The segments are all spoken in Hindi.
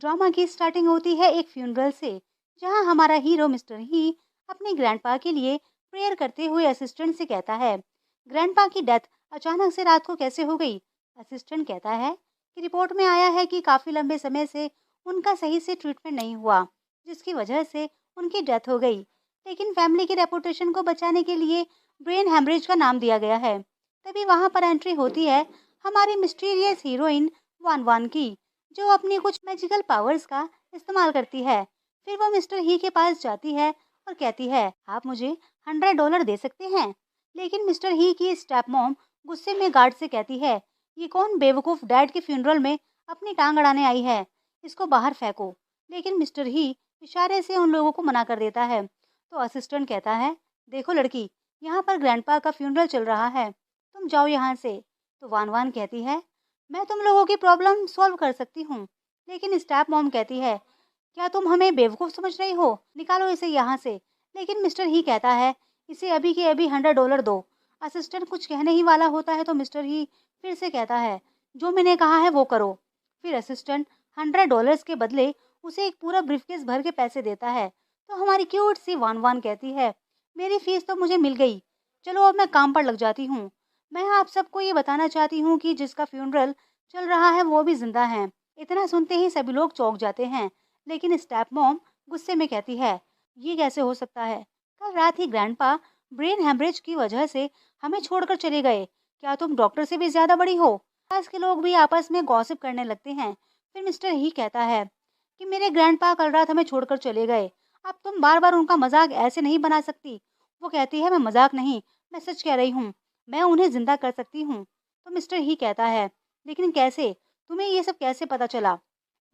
ड्रामा की स्टार्टिंग होती है एक फ्यूनरल से, जहां हमारा हीरो मिस्टर ही अपने ग्रैंडपा के लिए प्रेयर करते हुए असिस्टेंट से कहता है, ग्रैंडपा की डेथ अचानक से रात को कैसे हो गई? असिस्टेंट कहता है कि रिपोर्ट में आया है कि काफी लंबे समय से उनका सही से ट्रीटमेंट नहीं हुआ, जिसकी वजह से उनकी डेथ हो गई। लेकिन फैमिली की रेपुटेशन को बचाने के लिए ब्रेन हेमरेज का नाम दिया गया है। तभी वहां पर एंट्री होती है हमारी मिस्टीरियस हीरोइन वान वान की, जो अपनी कुछ मैजिकल पावर्स का इस्तेमाल करती है। फिर वो मिस्टर ही के पास जाती है और कहती है, आप मुझे $100 दे सकते हैं। लेकिन मिस्टर ही की स्टेप मॉम गुस्से में गार्ड से कहती है, ये कौन बेवकूफ डैड के फ्यूनरल में अपनी टांग अड़ाने आई है, इसको बाहर फेंको। लेकिन मिस्टर ही इशारे से उन लोगों को मना कर देता है। तो असिस्टेंट कहता है, देखो लड़की, यहाँ पर ग्रैंडपा का फ्यूनरल चल रहा है, तुम जाओ यहाँ से। तो वान वान कहती है, मैं तुम लोगों की प्रॉब्लम सॉल्व कर सकती हूँ। लेकिन स्टेप मॉम कहती है, क्या तुम हमें बेवकूफ समझ रही हो, निकालो इसे यहाँ से। लेकिन मिस्टर ही कहता है, इसे अभी के अभी $100 दो। असिस्टेंट कुछ कहने ही वाला होता है तो मिस्टर ही फिर से कहता है, जो मैंने कहा है वो करो। फिर असिस्टेंट $100 के बदले उसे एक पूरा ब्रीफकेस भर के पैसे देता है। तो हमारी क्यूट सी वान वान कहती है, मेरी फीस तो मुझे मिल गई, चलो अब मैं काम पर लग जाती हूँ। मैं आप सबको ये बताना चाहती हूँ कि जिसका फ्यूनरल चल रहा है वो भी जिंदा है। इतना सुनते ही सभी लोग चौंक जाते हैं। लेकिन स्टेप मॉम गुस्से में कहती है, ये कैसे हो सकता है? कल रात ही ग्रैंडपा ब्रेन हेमरेज की वजह से हमें छोड़कर चले गए। क्या तुम डॉक्टर से भी ज्यादा बड़ी हो? पास के लोग भी आपस में गॉसिप करने लगते हैं। फिर मिस्टर ही कहता है कि मेरे ग्रैंडपा कल रात हमें छोड़कर चले गए, अब तुम बार बार उनका मजाक ऐसे नहीं बना सकती। वो कहती है, मैं मजाक नहीं, मैं सच कह रही हूँ, मैं उन्हें जिंदा कर सकती हूँ। तो मिस्टर ही कहता है, लेकिन कैसे? तुम्हें ये सब कैसे पता चला?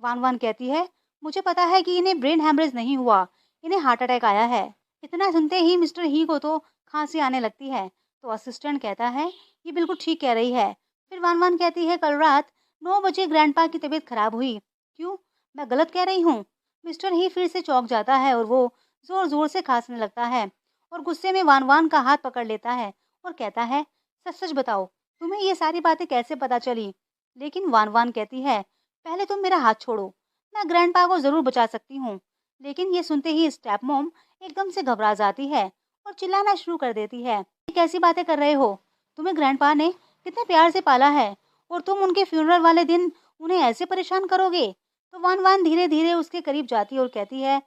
वान वान कहती है, मुझे पता है कि इन्हें ब्रेन हैमरेज नहीं हुआ, इन्हें हार्ट अटैक आया है। इतना सुनते ही मिस्टर ही को तो खांसी आने लगती है। तो असिस्टेंट कहता है, ये बिल्कुल ठीक कह रही है। फिर वान वान कहती है, कल रात 9 बजे ग्रैंडपा की तबीयत खराब हुई। क्यों, मैं गलत कह रही हूँ? मिस्टर ही फिर से चौंक जाता है और वो जोर जोर से खांसने लगता है और गुस्से में वान वान का हाथ पकड़ लेता है और कहता है, सच सच बताओ, तुम्हें ये सारी बातें कैसे पता चली? लेकिन वान वान कहती है, पहले तुम मेरा हाथ छोड़ो, मैं ग्रैंडपा को जरूर बचा सकती हूँ। लेकिन ये सुनते ही स्टेप मॉम एकदम से घबरा जाती है और चिल्लाना शुरू कर देती है, ये कैसी बातें कर रहे हो? तुम्हें ग्रैंडपा ने कितने प्यार से पाला है और तुम उनके फ्यूनरल वाले दिन उन्हें ऐसे परेशान करोगे? तो वान वान धीरे धीरे उसके करीब जाती है और कहती है,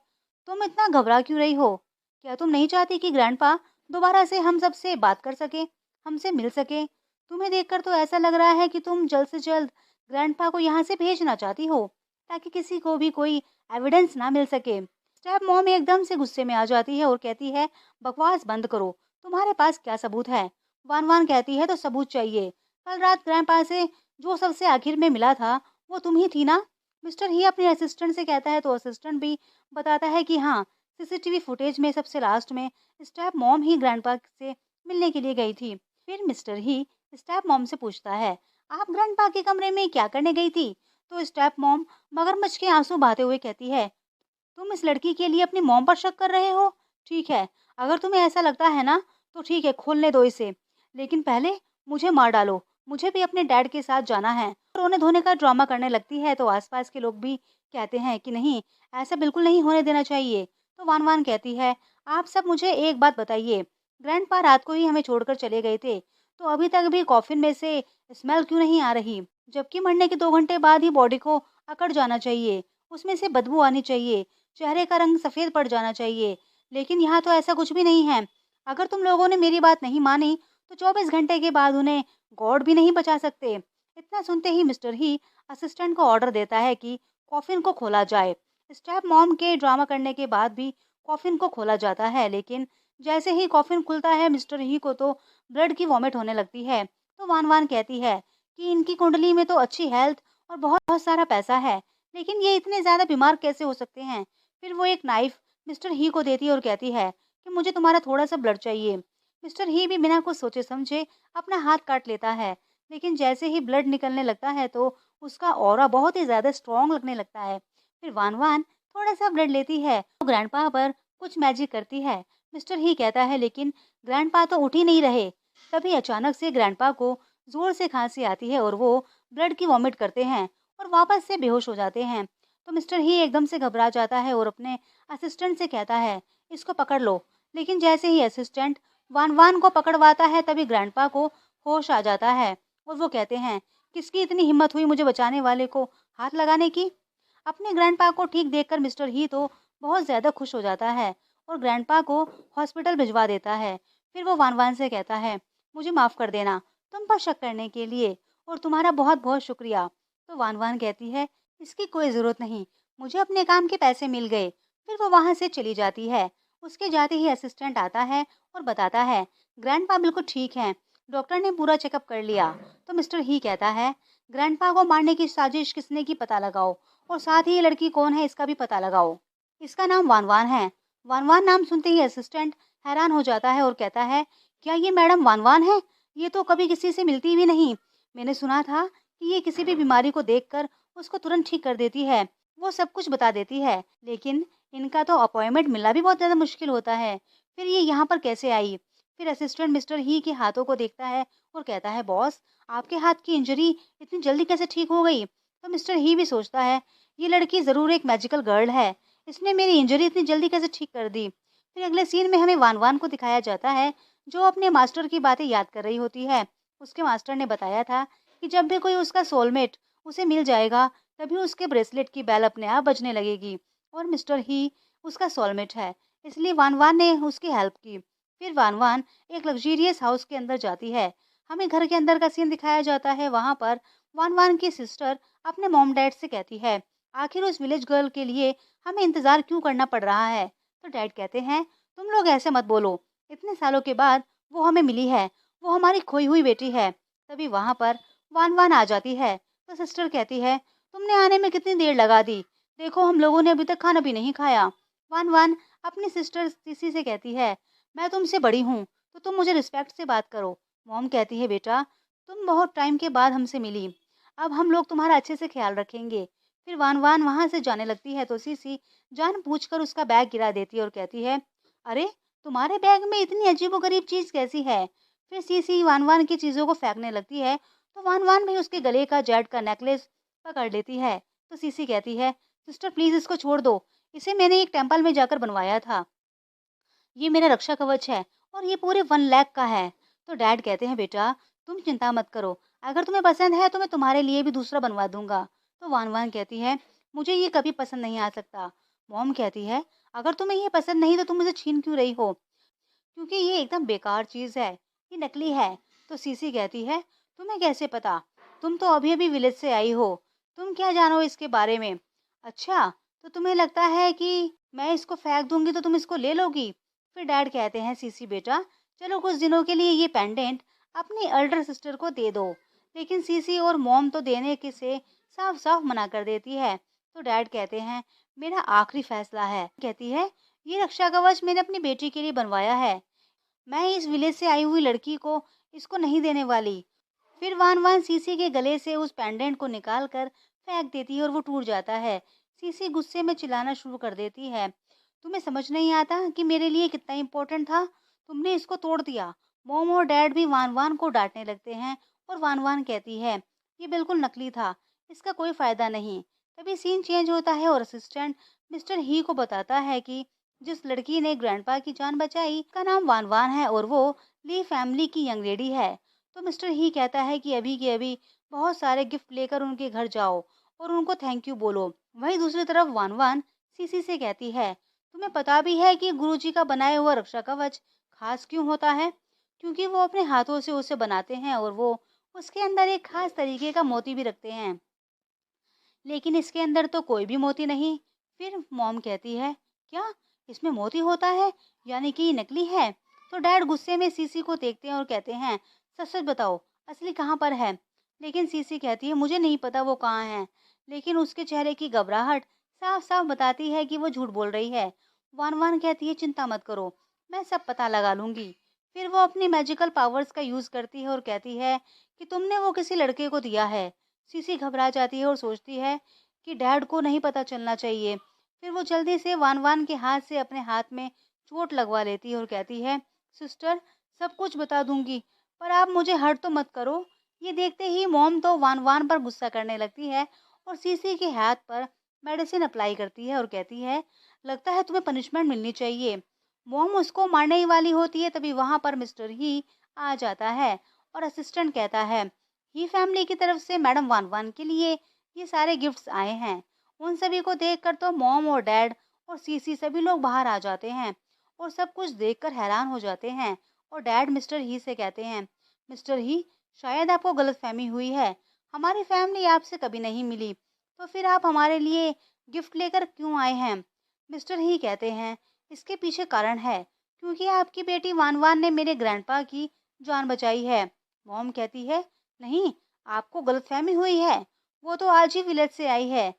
तुम इतना घबरा क्यों रही हो? क्या तुम नहीं चाहती कि ग्रैंडपा दोबारा से हम सबसे बात कर सके, हमसे मिल सके? तुम्हें देखकर तो ऐसा लग रहा है कि तुम जल्द से जल्द ग्रैंडपा को यहाँ से भेजना चाहती हो, ताकि किसी को भी कोई एविडेंस ना मिल सके। स्टेप मॉम एकदम से गुस्से में आ जाती है और कहती है, बकवास बंद करो, तुम्हारे पास क्या सबूत है? वान वान कहती है, तो सबूत चाहिए। कल रात ग्रैंडपा से जो सबसे आखिर में मिला था वो तुम ही थी ना? मिस्टर ही अपने असिस्टेंट से कहता है तो असिस्टेंट भी बताता है कि हाँ, सीसीटीवी फुटेज में सबसे लास्ट में स्टेप मॉम ही ग्रैंडपा से मिलने के लिए गई थी। फिर मिस्टर ही स्टेप मॉम से पूछता है, आप ग्रैंडपा के कमरे में क्या करने गई थी? तो स्टेप मॉम मगरमच्छ के आंसू बहाते हुए कहती है, तुम इस लड़की के लिए अपनी मॉम पर शक कर रहे हो? ठीक है, अगर तुम्हें ऐसा लगता है ना, तो ठीक है, खोलने दो इसे। लेकिन पहले मुझे मार डालो, मुझे भी अपने डैड के साथ जाना है। रोने धोने का ड्रामा करने लगती है तो आसपास के लोग भी कहते हैं कि नहीं, ऐसा बिल्कुल नहीं होने देना चाहिए। तो वान वान कहती है, आप सब मुझे एक बात बताइए, ग्रैंडपा रात को ही हमें छोड़कर चले गए थे, तो अभी तक भी कॉफिन में से स्मेल क्यों नहीं आ रही? जबकि मरने के 2 घंटे बाद ही बॉडी को अकड़ जाना चाहिए, उसमें से बदबू आनी चाहिए, चेहरे का रंग सफेद पड़ जाना चाहिए। लेकिन यहाँ तो ऐसा कुछ भी नहीं है। अगर तुम लोगों ने मेरी बात नहीं मानी तो 24 घंटे के बाद उन्हें गॉड भी नहीं बचा सकते। इतना सुनते ही मिस्टर ही असिस्टेंट को ऑर्डर देता है कि कॉफिन को खोला जाए। स्टेप मॉम के ड्रामा करने के बाद भी कॉफिन को खोला जाता है, लेकिन जैसे ही कॉफिन खुलता है मिस्टर ही को तो ब्लड की वॉमिट होने लगती है। तो वान वान कहती है कि इनकी कुंडली में तो अच्छी हेल्थ और बहुत बहुत सारा पैसा है, लेकिन ये इतने ज्यादा बीमार कैसे हो सकते हैं? फिर वो एक नाइफ मिस्टर ही को देती है और कहती है कि मुझे तुम्हारा थोड़ा सा ब्लड चाहिए। मिस्टर ही भी बिना कुछ सोचे समझे अपना हाथ काट लेता है, लेकिन जैसे ही ब्लड निकलने लगता है तो उसका ऑरा बहुत ही ज्यादा स्ट्रॉन्ग लगने लगता है। फिर वान वान थोड़ा सा ब्लड लेती है तो ग्रैंडपा पर कुछ मैजिक करती है। मिस्टर ही कहता है, लेकिन ग्रैंडपा तो उठ ही नहीं रहे। तभी अचानक से ग्रैंडपा को जोर से खांसी आती है और वो ब्लड की वॉमिट करते हैं और वापस से बेहोश हो जाते हैं। तो मिस्टर ही एकदम से घबरा जाता है और अपने असिस्टेंट से कहता है, इसको पकड़ लो। लेकिन जैसे ही असिस्टेंट वान वान को पकड़वाता है तभी ग्रैंडपा को होश आ जाता है और वो कहते हैं, किसकी इतनी हिम्मत हुई मुझे बचाने वाले को हाथ लगाने की। अपने ग्रैंडपा को ठीक देखकर मिस्टर ही तो बहुत ज्यादा खुश हो जाता है और ग्रैंडपा को हॉस्पिटल भिजवा देता है। फिर वो वान वान से कहता है, मुझे माफ कर देना तुम पर शक करने के लिए और तुम्हारा बहुत बहुत शुक्रिया। तो वान वान कहती है, इसकी कोई जरूरत नहीं, मुझे अपने काम के पैसे मिल गए। फिर वो वहां से चली जाती है। उसके जाते ही असिस्टेंट आता है और बताता है, ग्रैंडपा बिल्कुल ठीक है, डॉक्टर ने पूरा चेकअप कर लिया। तो मिस्टर ही कहता है, ग्रैंडपा को मारने की साजिश किसने की पता लगाओ और साथ ही ये लड़की कौन है इसका भी पता लगाओ। इसका नाम वान वान है। वान वान नाम सुनते ही असिस्टेंट हैरान हो जाता है और कहता है, क्या ये मैडम वान वान है? ये तो कभी किसी से मिलती भी नहीं। मैंने सुना था कि ये किसी भी बीमारी को देखकर उसको तुरंत ठीक कर देती है, वो सब कुछ बता देती है। लेकिन इनका तो अपॉइंटमेंट मिलना भी बहुत ज़्यादा मुश्किल होता है। फिर ये यहाँ पर कैसे आई? फिर असिस्टेंट मिस्टर ही के हाथों को देखता है और कहता है, बॉस आपके हाथ की इंजरी इतनी जल्दी कैसे ठीक हो गई? तो मिस्टर ही भी सोचता है, ये लड़की ज़रूर एक मैजिकल गर्ल है, इसने मेरी इंजरी इतनी जल्दी कैसे ठीक कर दी। फिर अगले सीन में हमें वान वान को दिखाया जाता है जो अपने मास्टर की बातें याद कर रही होती है। उसके मास्टर ने बताया था कि जब भी कोई उसका सोलमेट उसे मिल जाएगा तभी उसके ब्रेसलेट की बेल अपने आप बजने लगेगी और मिस्टर ही उसका सोलमेट है, इसलिए वान वान ने उसकी हेल्प की। फिर वान वान एक लग्जरियस हाउस के अंदर जाती है। हमें घर के अंदर का सीन दिखाया जाता है। वहां पर वान वान की सिस्टर अपने मॉम डैड से कहती है, आखिर उस विलेज गर्ल के लिए हमें इंतजार क्यों करना पड़ रहा है? तो डैड कहते हैं, तुम लोग ऐसे मत बोलो, इतने सालों के बाद वो हमें मिली है, वो हमारी खोई हुई बेटी है। तभी वहां पर वान वान आ जाती है। तो सिस्टर कहती है, तुमने आने में कितनी देर लगा दी, देखो हम लोगों ने अभी तक खाना भी नहीं खाया। वान वान अपनी सिस्टर सीसी से कहती है, मैं तुमसे बड़ी हूँ तो तुम मुझे रिस्पेक्ट से बात करो। मॉम कहती है, बेटा तुम बहुत टाइम के बाद हमसे मिली, अब हम लोग तुम्हारा अच्छे से ख्याल रखेंगे। फिर वान वान वहां से जाने लगती है तो सीसी जान पूछकर उसका बैग गिरा देती है और कहती है, अरे तुम्हारे बैग में इतनी अजीबोगरीब चीज कैसी है? फिर सीसी वान वान की चीजों को फेंकने लगती है तो वान वान भी उसके गले का जेड का नेकलेस पकड़ लेती है। तो सीसी कहती है, सिस्टर प्लीज इसको छोड़ दो, इसे मैंने एक टेम्पल में जाकर बनवाया था, ये मेरा रक्षा कवच है और ये पूरे 1 लाख का है। तो डैड कहते हैं, बेटा तुम चिंता मत करो, अगर तुम्हें पसंद है तो मैं तुम्हारे लिए भी दूसरा बनवा दूंगा। तो वान वान कहती है, मुझे ये कभी पसंद नहीं आ सकता। मॉम कहती है, अगर तुम्हें ये पसंद नहीं तो तुम मुझे छीन क्यों रही हो? क्योंकि ये एकदम बेकार चीज है, ये नकली है। तो सीसी कहती है, तुम्हें कैसे पता? तुम तो अभी अभी विलेज से आई हो, तुम क्या जानो इसके बारे में? अच्छा, तो तुम्हें लगता है कि मैं इसको फेंक दूंगी तो तुम इसको ले लोगी? फिर डैड कहते हैं, सीसी बेटा चलो कुछ दिनों के लिए ये पेंडेंट अपनी अल्डर सिस्टर को दे दो। लेकिन सीसी और मॉम तो देने के से साफ साफ मना कर देती है। तो डैड कहते हैं, मेरा आखिरी फैसला है। कहती है, ये रक्षा कवच मैंने अपनी बेटी के लिए बनवाया है, मैं इस विलेज से आई हुई लड़की को इसको नहीं देने वाली। फिर वान वान सीसी के गले से उस पेंडेंट को निकाल कर फेंक देती है और वो टूट जाता है। सीसी गुस्से में चिल्लाना शुरू कर देती है, तुम्हें समझ नहीं आता कि मेरे लिए कितना इम्पोर्टेंट था, तुमने इसको तोड़ दिया। मोम और डैड भी वान वान को डांटने लगते हैं और वान वान कहती है, ये बिल्कुल नकली था, इसका कोई फायदा नहीं। तभी सीन चेंज होता है और असिस्टेंट मिस्टर ही को बताता है कि जिस लड़की ने ग्रैंडपा की जान बचाई का नाम वान वान है और वो ली फैमिली की यंग लेडी है। तो मिस्टर ही कहता है कि अभी के अभी बहुत सारे गिफ्ट लेकर उनके घर जाओ और उनको थैंक यू बोलो। वहीं दूसरी तरफ वान वान सीसी से कहती है, तुम्हें पता भी है कि गुरुजी का बनाया हुआ रक्षा कवच खास क्यों होता है? क्योंकि वो अपने हाथों से उसे बनाते हैं और वो उसके अंदर एक खास तरीके का मोती भी रखते हैं, लेकिन इसके अंदर तो कोई भी मोती नहीं। फिर मॉम कहती है, क्या इसमें मोती होता है, यानी कि ये नकली है? तो डैड गुस्से में सीसी को देखते हैं और कहते हैं, सच सच बताओ असली कहाँ पर है? लेकिन सीसी कहती है, मुझे नहीं पता वो कहाँ है। लेकिन उसके चेहरे की घबराहट साफ साफ बताती है कि वो झूठ बोल रही है। वान वान कहती है, चिंता मत करो, मैं सब पता लगा लूंगी। फिर वो अपनी मैजिकल पावर्स का यूज करती है और कहती है कि तुमने वो किसी लड़के को दिया है। सीसी घबरा जाती है और सोचती है कि डैड को नहीं पता चलना चाहिए। फिर वो जल्दी से वान वान के हाथ से अपने हाथ में चोट लगवा लेती है और कहती है, सिस्टर सब कुछ बता दूंगी, पर आप मुझे हर्ट तो मत करो। ये देखते ही मॉम तो वान वान पर गुस्सा करने लगती है और सीसी के हाथ पर मेडिसिन अप्लाई करती है और कहती है, लगता है तुम्हें पनिशमेंट मिलनी चाहिए। मॉम उसको मारने ही वाली होती है, तभी वहां पर मिस्टर ही आ जाता है और असिस्टेंट कहता है, ही फैमिली की तरफ से मैडम वान वान के लिए ये सारे गिफ्ट्स आए हैं। उन सभी को देखकर तो मॉम और डैड और सीसी सभी लोग बाहर आ जाते हैं और सब कुछ देखकर हैरान हो जाते हैं। और डैड मिस्टर ही से कहते हैं, मिस्टर ही, शायद आपको गलतफहमी हुई है, हमारी फैमिली आपसे कभी नहीं मिली, तो फिर आप हमारे लिए गिफ्ट लेकर क्यों आए हैं? मिस्टर ही कहते हैं, इसके पीछे कारण है, क्योंकि आपकी बेटी वान वान ने मेरे ग्रैंडपा की जान बचाई है। मॉम कहती है, नहीं, आपको गलतफहमी हुई है, वो तो आज ही विलेज से आई है,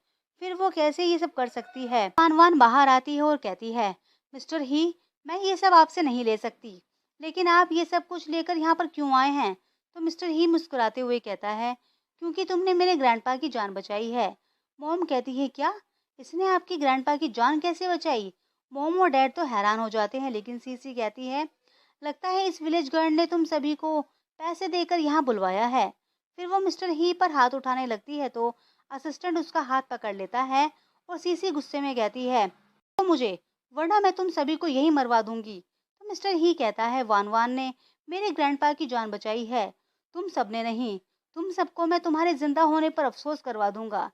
फिर वो कैसे ये सब कर सकती है? वान वान बाहर आती है और कहती है, मिस्टर ही, मैं ये सब आपसे नहीं ले सकती, लेकिन आप ये सब कुछ लेकर यहाँ पर क्यों आए हैं? तो मिस्टर ही मुस्कुराते हुए कहता है, क्योंकि तुमने मेरे ग्रैंडपा की जान बचाई है। मॉम कहती है, क्या? इसने आपकी ग्रैंडपा की जान कैसे बचाई? मॉम और डैड तो हैरान हो जाते हैं, लेकिन सीसी कहती है, लगता है इस विलेज गर्ल ने तुम सभी को पैसे देकर यहाँ बुलवाया है। फिर वो मिस्टर ही पर हाथ उठाने लगती है तो असिस्टेंट उसका हाथ पकड़ लेता है और सीसी गुस्से में कहती है, तो मुझे, वरना मैं तुम सभी को यही मरवा दूंगी। तो मिस्टर ही कहता है, वान वान ने मेरे ग्रैंडपा की जान बचाई है, तुम सबने नहीं। तुम सबको मैं तुम्हारे जिंदा होने पर अफसोस करवा दूंगा।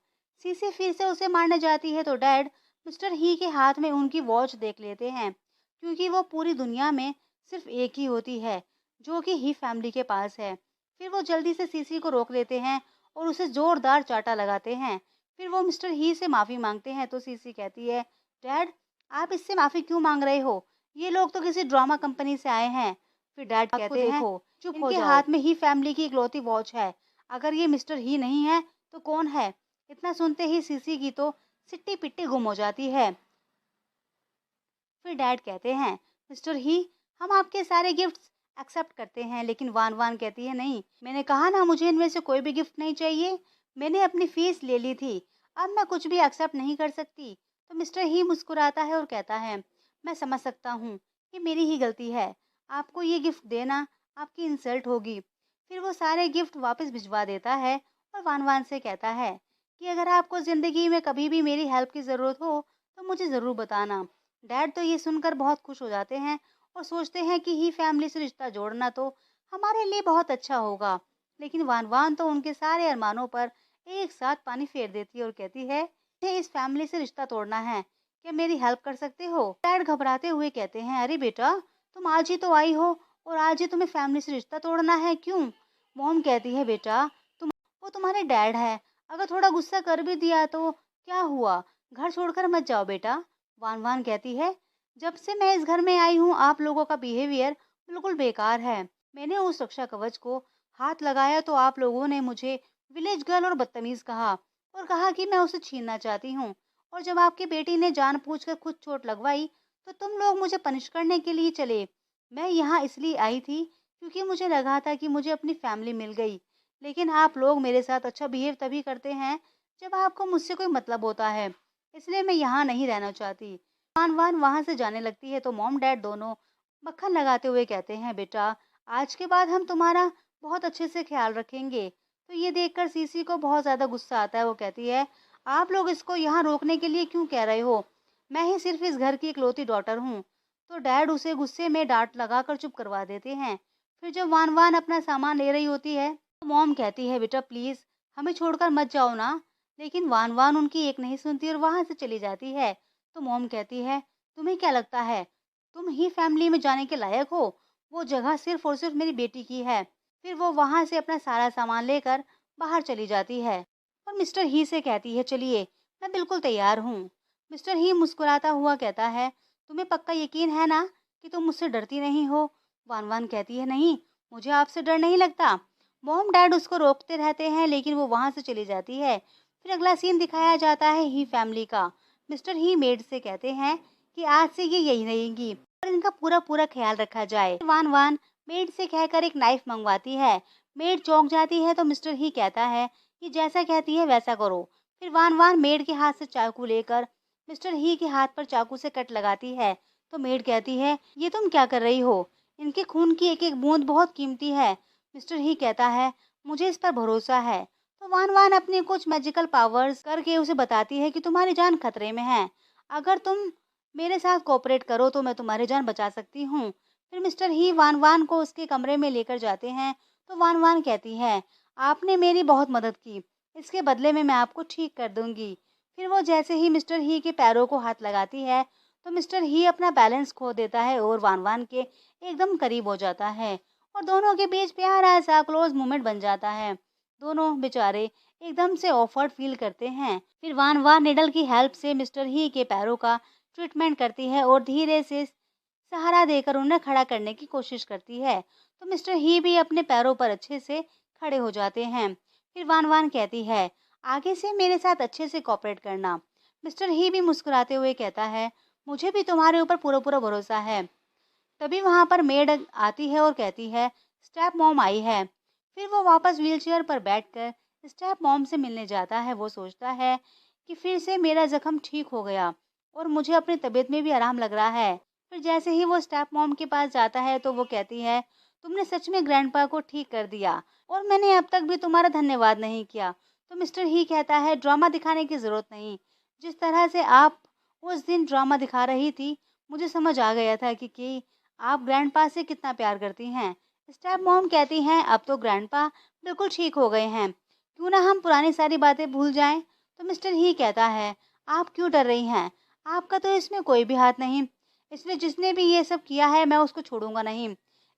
सीसी फिर से उसे मारने जाती है तो डैड मिस्टर ही के हाथ में उनकी वॉच देख लेते हैं, क्योंकि वो पूरी दुनिया में सिर्फ एक ही होती है जो कि ही फैमिली के पास है। फिर वो जल्दी से सीसी को रोक लेते हैं और उसे जोरदार चाटा लगाते हैं। फिर वो मिस्टर ही से माफी मांगते हैं तो सीसी कहती है, डैड, आप इससे माफी क्यों मांग रहे हो? ये लोग तो किसी ड्रामा कंपनी से आए हैं। फिर डैड कहते हैं, देखो, चुप हो जाओ, इनके हाथ में ही फैमिली की इकलौती वॉच है, अगर ये मिस्टर ही नहीं है तो कौन है? इतना सुनते ही सीसी की तो सिट्टी पिट्टी गुम हो जाती है। फिर डैड कहते हैं, मिस्टर ही, हम आपके सारे गिफ्ट्स एक्सेप्ट करते हैं, लेकिन वान वान कहती है, नहीं, मैंने कहा ना, मुझे इनमें से कोई भी गिफ्ट नहीं चाहिए, मैंने अपनी फीस ले ली थी, अब मैं कुछ भी एक्सेप्ट नहीं कर सकती। तो मिस्टर ही मुस्कुराता है और कहता है, मैं समझ सकता हूँ, ये मेरी ही गलती है, आपको ये गिफ्ट देना आपकी इंसल्ट होगी। फिर वो सारे गिफ्ट वापस भिजवा देता है और वान वान से कहता है कि अगर आपको जिंदगी में कभी भी मेरी हेल्प की जरूरत हो तो मुझे जरूर बताना। डैड तो ये सुनकर बहुत खुश हो जाते हैं और सोचते हैं कि ही फैमिली से रिश्ता जोड़ना तो हमारे लिए बहुत अच्छा होगा। लेकिन वान वान तो उनके सारे अरमानों पर एक साथ पानी फेर देती है और कहती है, मुझे इस फैमिली से रिश्ता तोड़ना है, क्या मेरी हेल्प कर सकते हो? डैड घबराते हुए कहते हैं, अरे बेटा, तुम आज ही तो आई हो और आज ही तुम्हें फैमिली से रिश्ता तोड़ना है, क्यों? मॉम कहती है, बेटा, तुम, वो तुम्हारे डैड है, अगर थोड़ा गुस्सा कर भी दिया तो क्या हुआ, घर छोड़कर मत जाओ बेटा। वान वान कहती है, जब से मैं इस घर में आई हूँ आप लोगों का बिहेवियर बिल्कुल बेकार है। मैंने उस रक्षा कवच को हाथ लगाया तो आप लोगों ने मुझे विलेज गर्ल और बदतमीज कहा और कहा कि मैं उसे छीनना चाहती हूँ। और जब आपकी बेटी ने जानबूझकर खुद चोट लगवाई तो तुम लोग मुझे पनिश करने के लिए चले। मैं यहाँ इसलिए आई थी क्योंकि मुझे लगा था कि मुझे अपनी फैमिली मिल गई, लेकिन आप लोग मेरे साथ अच्छा बिहेव तभी करते हैं जब आपको मुझसे कोई मतलब होता है, इसलिए मैं यहाँ नहीं रहना चाहती। वान वान वहां से जाने लगती है तो मॉम डैड दोनों मक्खन लगाते हुए कहते हैं, बेटा, आज के बाद हम तुम्हारा बहुत अच्छे से ख्याल रखेंगे। तो ये देखकर सीसी को बहुत ज्यादा गुस्सा आता है। वो कहती है, आप लोग इसको यहाँ रोकने के लिए क्यों कह रहे हो? मैं ही सिर्फ इस घर की इकलौती डॉटर हूँ। तो डैड उसे गुस्से में डांट लगाकर चुप करवा देते हैं। फिर जब वान वान अपना सामान ले रही होती है तो मॉम कहती है, बेटा प्लीज हमें छोड़कर मत जाओ ना। लेकिन वान वान उनकी एक नहीं सुनती और वहां से चली जाती है। तो मॉम कहती है, तुम्हें क्या लगता है तुम ही फैमिली में जाने के लायक हो? वो जगह सिर्फ और सिर्फ मेरी बेटी की है। फिर वो वहां से अपना सारा सामान लेकर बाहर चली जाती है और मिस्टर ही से कहती है, चलिए, मैं बिल्कुल तैयार हूँ। मिस्टर ही मुस्कुराता हुआ कहता है, तुम्हें पक्का यकीन है ना कि तुम मुझसे डरती नहीं हो? वान वान कहती है, नहीं, मुझे आपसे डर नहीं लगता। मॉम डैड उसको रोकते रहते हैं लेकिन वो वहां से चली जाती है। फिर अगला सीन दिखाया जाता है ही फैमिली का। मिस्टर ही मेड से कहते हैं कि आज से ये यही रहेंगी और इनका पूरा पूरा ख्याल रखा जाए। वान वान मेड से कहकर एक नाइफ मंगवाती है। मेड चौंक जाती है तो मिस्टर ही कहता है कि जैसा कहती है वैसा करो। फिर वान वान मेड के हाथ से चाकू लेकर मिस्टर ही के हाथ पर चाकू से कट लगाती है। तो मेड कहती है, ये तुम क्या कर रही हो? इनके खून की एक एक बूंद बहुत कीमती है। मिस्टर ही कहता है, मुझे इस पर भरोसा है, तो वान वान अपने कुछ मैजिकल पावर्स करके उसे बताती है कि तुम्हारी जान खतरे में है। अगर तुम मेरे साथ कोऑपरेट करो तो मैं तुम्हारी जान बचा सकती हूँ। फिर मिस्टर ही वान वान को उसके कमरे में लेकर जाते हैं। तो वान वान कहती है, आपने मेरी बहुत मदद की, इसके बदले में मैं आपको ठीक कर दूंगी। फिर वो जैसे ही मिस्टर ही के पैरों को हाथ लगाती है तो मिस्टर ही अपना बैलेंस खो देता है और वान वान के एकदम करीब हो जाता है और दोनों के बीच प्यारा सा क्लोज मोमेंट बन जाता है। दोनों बेचारे एकदम से ऑफर्ड फील करते हैं। फिर वान वान निडल की हेल्प से मिस्टर ही के पैरों का ट्रीटमेंट करती है और धीरे से सहारा देकर उन्हें खड़ा करने की कोशिश करती है। तो मिस्टर ही भी अपने पैरों पर अच्छे से खड़े हो जाते हैं। फिर वान वान कहती है, आगे से मेरे साथ अच्छे से कोऑपरेट करना। मिस्टर ही भी मुस्कुराते हुए कहता है, मुझे भी तुम्हारे ऊपर पूरा पूरा भरोसा है। तभी वहां पर मेड आती है और कहती है, स्टेप मॉम आई है। फिर वो वापस व्हीलचेयर पर बैठकर स्टेप मॉम से मिलने जाता है। वो सोचता है कि फिर से मेरा जख्म ठीक हो गया और मुझे अपनी तबीयत में भी आराम लग रहा है। फिर जैसे ही वो स्टेप मॉम के पास जाता है तो वो कहती है, तुमने सच में ग्रैंडपा को ठीक कर दिया और मैंने अब तक भी तुम्हारा धन्यवाद नहीं किया। तो मिस्टर ही कहता है, ड्रामा दिखाने की जरूरत नहीं। जिस तरह से आप उस दिन ड्रामा दिखा रही थी, मुझे समझ आ गया था कि आप ग्रैंडपा से कितना प्यार करती हैं। स्टेप मॉम कहती हैं, अब तो ग्रैंडपा बिल्कुल ठीक हो गए हैं, क्यों ना हम पुरानी सारी बातें भूल जाएं। तो मिस्टर ही कहता है, आप क्यों डर रही हैं, आपका तो इसमें कोई भी हाथ नहीं, इसलिए जिसने भी ये सब किया है मैं उसको छोड़ूंगा नहीं।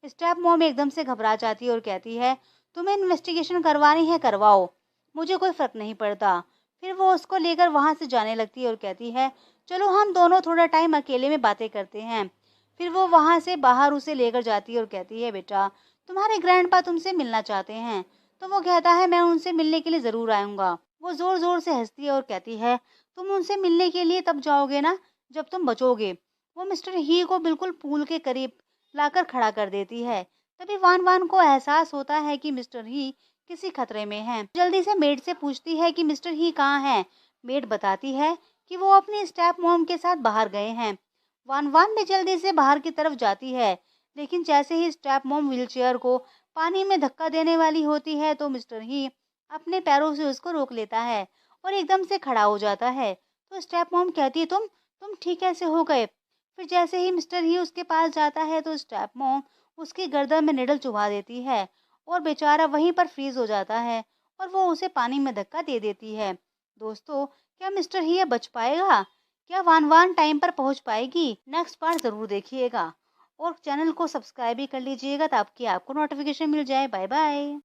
स्टेप मॉम एकदम से घबरा जाती है और कहती है, तुम्हें इन्वेस्टिगेशन करवानी है करवाओ, मुझे कोई फर्क नहीं पड़ता। फिर वो उसको लेकर वहां से जाने लगती है और कहती है, चलो हम दोनों थोड़ा टाइम अकेले में बातें करते हैं। फिर वो वहां से बाहर उसे लेकर जाती है और कहती है, बेटा तुम्हारे ग्रैंडपा तुमसे मिलना चाहते हैं। तो वो कहता है, मैं उनसे मिलने के लिए जरूर आऊंगा। वो जोर जोर से हंसती है और कहती है, तुम उनसे मिलने के लिए तब जाओगे ना जब तुम बचोगे। वो मिस्टर ही को बिल्कुल पूल के करीब लाकर खड़ा कर देती है। तभी वान वान को एहसास होता है कि मिस्टर ही किसी खतरे में है। जल्दी से मेड से पूछती है कि मिस्टर ही कहाँ है। मेड बताती है कि वो अपनी स्टेप मॉम के साथ बाहर गए हैं। वान वान भी जल्दी से बाहर की तरफ जाती है, लेकिन जैसे ही स्टेप मॉम व्हीलचेयर को पानी में धक्का देने वाली होती है तो मिस्टर ही अपने पैरों से उसको रोक लेता है और एकदम से खड़ा हो जाता है। तो स्टेप मॉम कहती है, तुम ठीक कैसे हो गए। फिर जैसे ही मिस्टर ही उसके पास जाता है तो स्टेप मॉम उसकी गर्दन में निडल चुभा देती है और बेचारा वहीं पर फ्रीज हो जाता है और वो उसे पानी में धक्का दे देती है। दोस्तों, क्या मिस्टर ही बच पाएगा? क्या वान वान टाइम पर पहुंच पाएगी? नेक्स्ट पार्ट जरूर देखिएगा और चैनल को सब्सक्राइब भी कर लीजिएगा ताकि आपको नोटिफिकेशन मिल जाए। Bye bye.